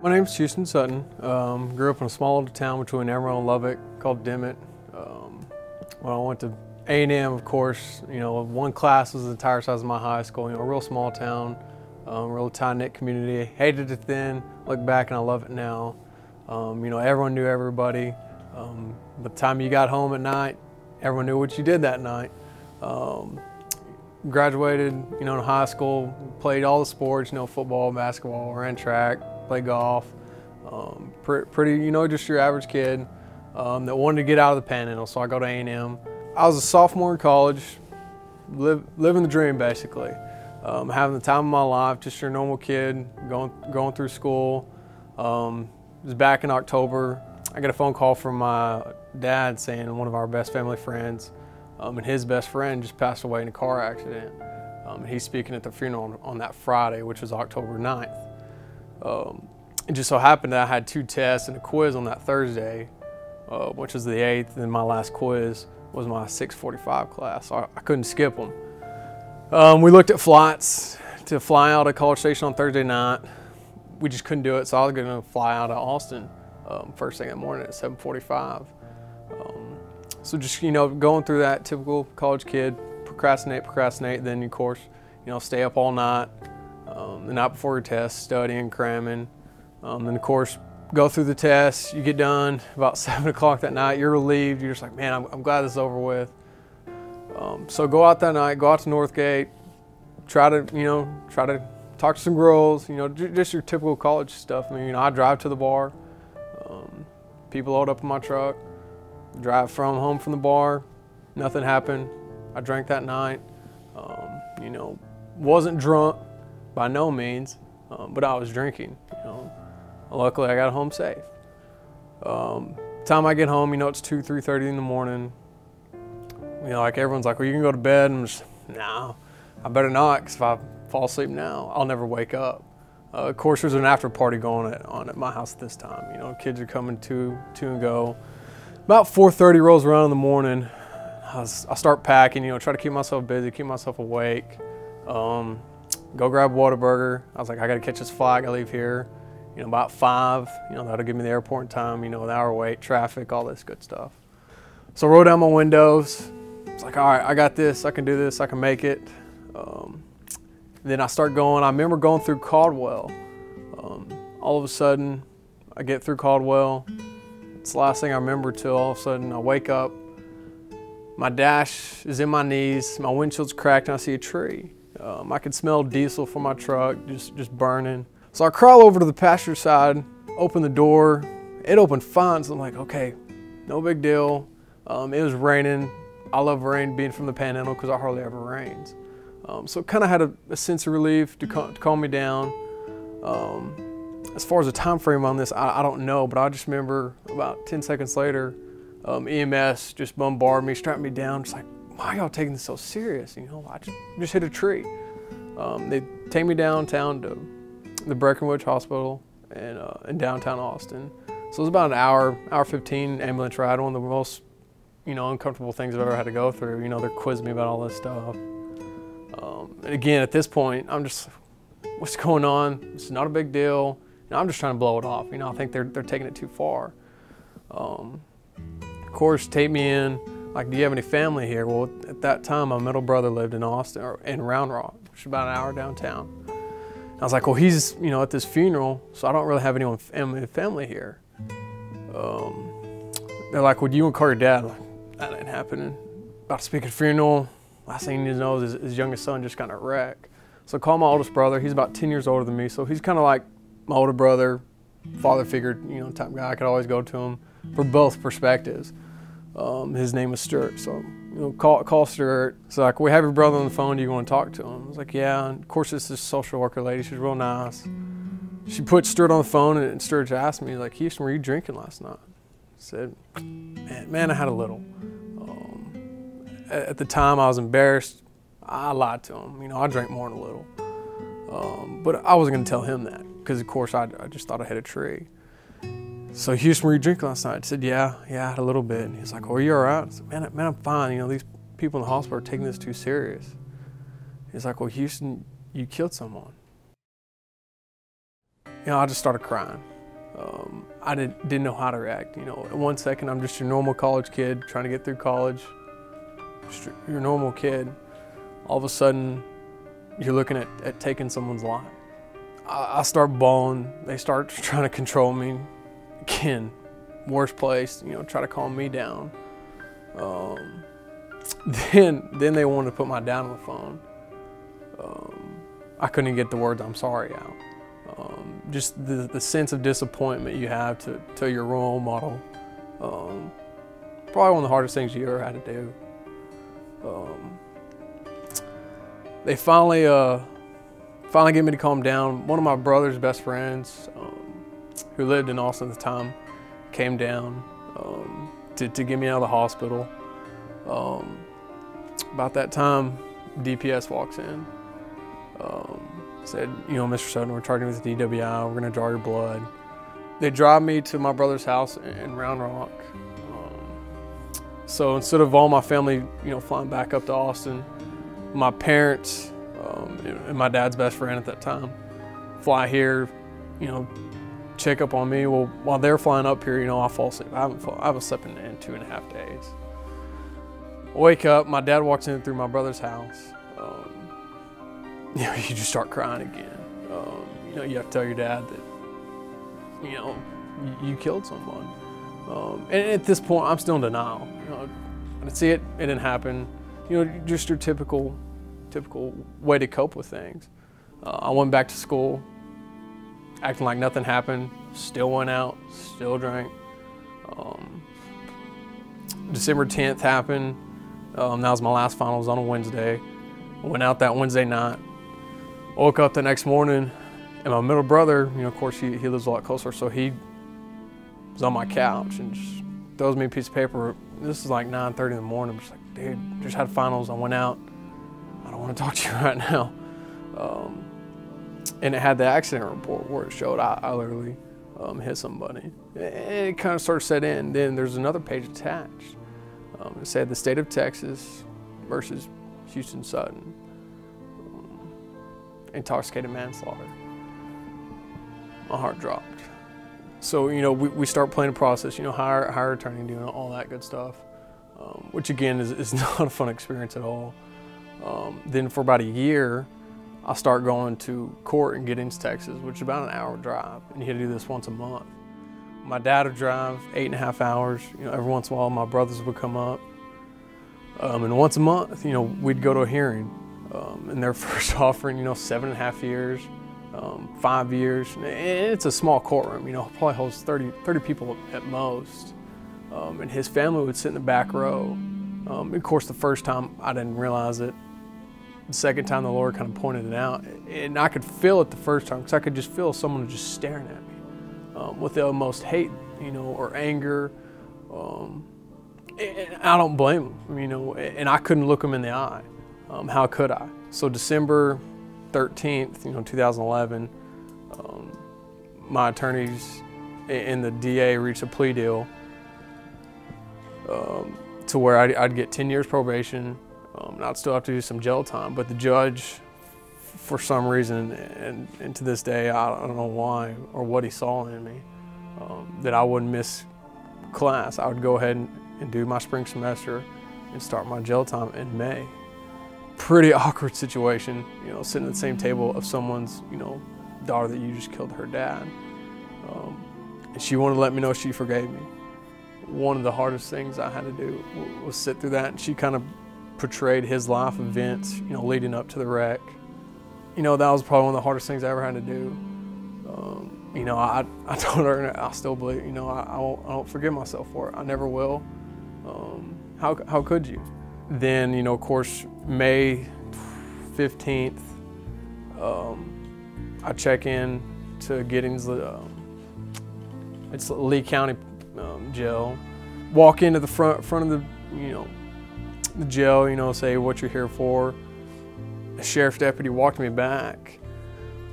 My name's Houston Sutton. Grew up in a small little town between Amarillo and Lubbock called Dimmitt. When I went to A&M, of course, one class was the entire size of my high school. A real small town, real tight-knit community. Hated it then, look back and I love it now. Everyone knew everybody. By the time you got home at night, everyone knew what you did that night. Graduated, in high school, played all the sports, football, basketball, ran track, played golf. Pretty, just your average kid that wanted to get out of the Panhandle, so I go to A&M. I was a sophomore in college, living the dream basically. Having the time of my life, just your normal kid, going through school. It was back in October. I got a phone call from my dad saying one of our best family friends and his best friend just passed away in a car accident. He's speaking at the funeral on that Friday, which was October 9th. It just so happened that I had 2 tests and a quiz on that Thursday, which was the 8th, and my last quiz was my 6:45 class, so I couldn't skip them. We looked at flights to fly out of College Station on Thursday night. We just couldn't do it, so I was going to fly out of Austin first thing in the morning at 7:45. So just, going through that typical college kid, procrastinate, then of course, stay up all night, the night before your test, studying, cramming. Then of course, go through the test, you get done about 7 o'clock that night, you're relieved, you're just like, man, I'm glad this is over with. So go out that night, go out to Northgate, try to talk to some girls, just your typical college stuff. I drive to the bar, people load up in my truck, drive home from the bar, nothing happened. I drank that night, wasn't drunk by no means, but I was drinking, Luckily I got home safe. Time I get home, it's 3:30 in the morning. Like everyone's like, well, you can go to bed. I'm just, no, I better not, because if I fall asleep now, I'll never wake up. Of course, there's an after party going on at my house at this time. Kids are coming to and go. About 4:30 rolls around in the morning. I start packing, try to keep myself busy, keep myself awake. Go grab Whataburger. I was like, I got to catch this flight, I got to leave here. About 5, that'll give me the airport in time, an hour wait, traffic, all this good stuff. So I roll down my windows. It's like, all right, I got this, I can do this, I can make it. Then I start going. I remember going through Caldwell. All of a sudden, I get through Caldwell. It's the last thing I remember till all of a sudden I wake up. My dash is in my knees, my windshield's cracked, and I see a tree. I could smell diesel from my truck, just burning. So I crawl over to the passenger side, open the door. It opened fine, so I'm like, okay, no big deal. It was raining. I love rain, being from the Panhandle, because it hardly ever rains. So it kind of had a sense of relief to calm me down. As far as the time frame on this, I don't know, but I just remember about 10 seconds later, EMS just bombarded me, strapped me down, just like, why are y'all taking this so serious? I just hit a tree. They take me downtown to the Bryan-College Hospital in downtown Austin. So it was about an hour 15 ambulance ride, one of the most, uncomfortable things I've ever had to go through. They're quizzing me about all this stuff. And again, at this point, I'm just, what's going on? It's not a big deal. I'm just trying to blow it off. I think they're taking it too far. Of course, take me in. Like, do you have any family here? Well, at that time, my middle brother lived in Austin, or in Round Rock, which is about an hour downtown. I was like, well, he's, at this funeral, so I don't really have anyone family here. They're like, well, do you want to call your dad? I'm like, that ain't happening. About to speak at a funeral. Last thing you need to know is his youngest son just got in a wreck. So I call my oldest brother. He's about 10 years older than me, so he's kind of like my older brother, father figure, type guy. I could always go to him for both perspectives. His name was Stuart, so call Stuart. So like, we have your brother on the phone. Do you want to talk to him? I was like, yeah. And of course, this is a social worker lady. She's real nice. She put Stuart on the phone, and Stuart asked me, like, Houston, were you drinking last night? I said, man, I had a little. At the time, I was embarrassed. I lied to him. I drank more than a little. But I wasn't going to tell him that, because of course I just thought I hit a tree. So, Houston, were you drinking last night? I said, yeah, I had a little bit. And he's like, oh, are you all right? I said, man, I'm fine. These people in the hospital are taking this too serious. He's like, well, Houston, you killed someone. I just started crying. I didn't know how to react. In 1 second, I'm just your normal college kid trying to get through college. Just your normal kid. All of a sudden, you're looking at taking someone's life. I start bawling. They start trying to control me. Again, worst place, try to calm me down. Then they wanted to put my dad on the phone. I couldn't even get the words "I'm sorry" out. Just the sense of disappointment you have to tell your role model. Probably one of the hardest things you ever had to do. They finally get me to calm down. One of my brother's best friends, who lived in Austin at the time, came down to get me out of the hospital. About that time, DPS walks in. Said, "Mr. Sutton, we're charging you with DWI. We're gonna draw your blood." They drive me to my brother's house in Round Rock. So instead of all my family, flying back up to Austin, my parents and my dad's best friend at that time fly here, check up on me. Well, while they're flying up here, I fall asleep. I haven't slept in 2.5 days. I wake up, my dad walks in through my brother's house. You just start crying again. You have to tell your dad that, you killed someone. And at this point, I'm still in denial. I see it didn't happen. Just your typical way to cope with things. I went back to school, acting like nothing happened, still went out, still drank. December 10th happened. That was my last finals on a Wednesday. I went out that Wednesday night. Woke up the next morning, and my middle brother, of course, he lives a lot closer, so he was on my couch and just throws me a piece of paper. This is like 9:30 in the morning. I'm just like, dude, just had finals. I went out. I don't want to talk to you right now. And it had the accident report where it showed I literally hit somebody. And it kind of sort of set in. Then there's another page attached. It said the state of Texas versus Houston Sutton. Intoxicated manslaughter. My heart dropped. So, we start planning the process, hire attorney, doing all that good stuff, which again is not a fun experience at all. Then for about a year, I start going to court in Giddings, Texas, which is about an hour drive, and you had to do this once a month. My dad would drive 8.5 hours. Every once in a while, my brothers would come up, and once a month, we'd go to a hearing. And their first offering, 7.5 years, 5 years. And it's a small courtroom, probably holds 30 people at most. And his family would sit in the back row. Of course, the first time I didn't realize it. The second time the lawyer kind of pointed it out. And I could feel it the first time because I could just feel someone just staring at me with the utmost hate, or anger. And I don't blame them, and I couldn't look them in the eye. How could I? So December 13th, 2011, my attorneys and the DA reached a plea deal to where I'd get 10 years probation, and I'd still have to do some jail time. But the judge, for some reason, and to this day, I don't know why or what he saw in me, that I wouldn't miss class. I would go ahead and do my spring semester and start my jail time in May. Pretty awkward situation, sitting at the same table of someone's, daughter that you just killed her dad. And she wanted to let me know she forgave me. One of the hardest things I had to do was sit through that, and she kind of portrayed his life events, leading up to the wreck. That was probably one of the hardest things I ever had to do. I told her, and I still believe, I don't forgive myself for it. I never will. How could you? Then, of course, May 15th, I check in to Giddings, it's Lee County jail. Walk into the front of the, the jail, say what you're here for. The sheriff's deputy walked me back.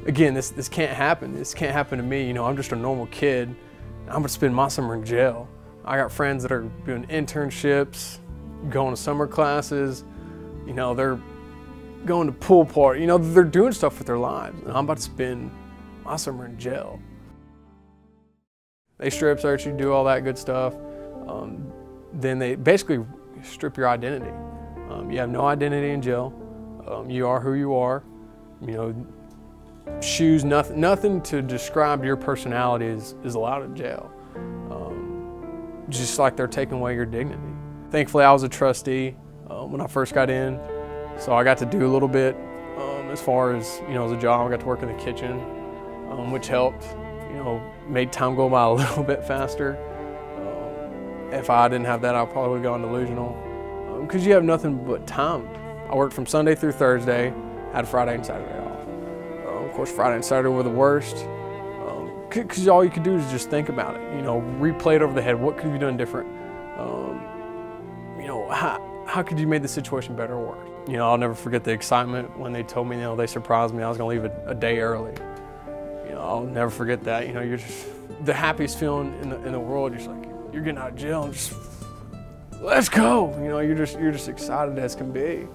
Again, this can't happen. This can't happen to me. I'm just a normal kid. I'm gonna spend my summer in jail. I got friends that are doing internships, going to summer classes, they're going to pool party, they're doing stuff with their lives. And I'm about to spend My summer in jail. They strip search you, do all that good stuff. Then they basically strip your identity. You have no identity in jail. You are who you are. You know, shoes, nothing to describe your personality is allowed in jail. Just like they're taking away your dignity. Thankfully, I was a trustee when I first got in, so I got to do a little bit as far as, you know, as a job. I got to work in the kitchen, which helped, you know, made time go by a little bit faster. If I didn't have that, I probably would have gone delusional, because you have nothing but time. I worked from Sunday through Thursday, had Friday and Saturday off. Of course, Friday and Saturday were the worst, because all you could do is just think about it, you know, replay it over the head. What could you have done different? You know, how could you make the situation better or worse? You know, I'll never forget the excitement when they told me, you know, they surprised me I was going to leave a day early. You know, I'll never forget that. You know, you're just the happiest feeling in the world. You're just like, you're getting out of jail and just, let's go. You know, you're just excited as can be.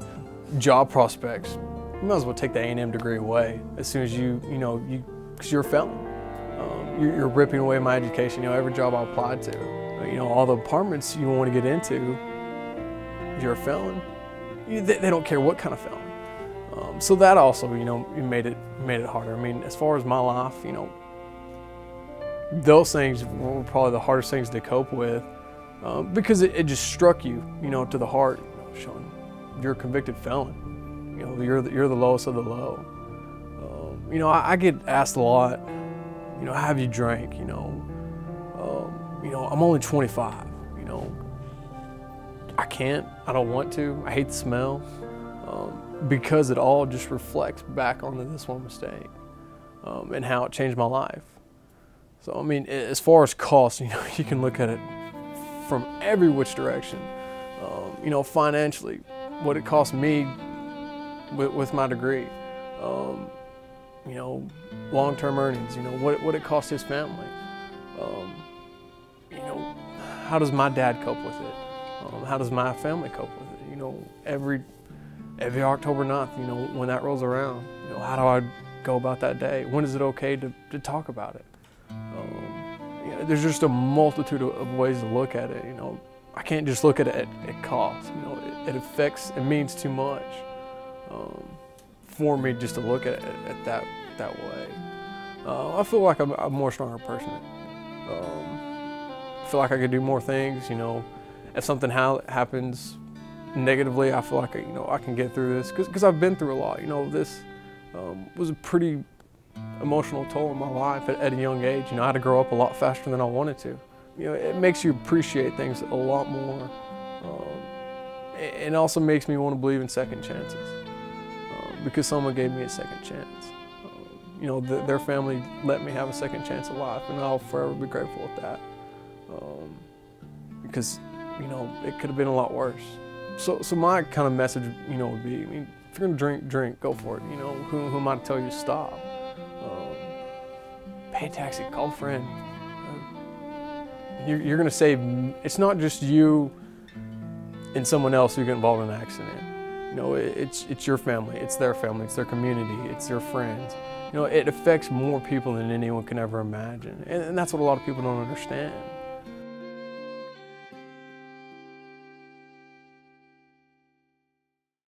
Job prospects, you might as well take the A&M degree away as soon as because you're a felon. You're ripping away my education. You know, every job I applied to, you know, all the apartments you want to get into, you're a felon. They don't care what kind of felon. So that also, you know, made it harder. I mean, as far as my life, you know, those things were probably the hardest things to cope with, because it just struck you, you know, to the heart, you know, showing you're a convicted felon. You know, you're the lowest of the low. You know, I get asked a lot, you know, have you drank? You know, I'm only 25. You know, I can't. I don't want to. I hate the smell, because it all just reflects back onto this one mistake, and how it changed my life. So I mean, as far as cost, you know, you can look at it from every which direction. You know, financially, what it cost me with my degree. You know, long-term earnings, you know, what it cost his family. You know, how does my dad cope with it? How does my family cope with it? You know, every October 9th, you know, when that rolls around, you know, how do I go about that day? When is it okay to talk about it? You know, there's just a multitude of ways to look at it. You know, I can't just look at it at cost. You know, it affects, it means too much. For me just to look at it that way. I feel like I'm a more stronger person. I feel like I could do more things. You know, if something happens negatively, I feel like, you know, I can get through this, because I've been through a lot. You know, this was a pretty emotional toll in my life at a young age. You know, I had to grow up a lot faster than I wanted to. You know, it makes you appreciate things a lot more. It also makes me want to believe in second chances. Because someone gave me a second chance. You know, their family let me have a second chance at life, and I'll forever be grateful at that. Because, you know, it could have been a lot worse. So my kind of message, you know, would be, I mean, if you're gonna drink, go for it. You know, who am I to tell you to stop? Pay a taxi, call a friend. You're gonna save, it's not just you and someone else who get involved in an accident. You know, it's your family, it's their community, it's their friends. You know, it affects more people than anyone can ever imagine. And that's what a lot of people don't understand.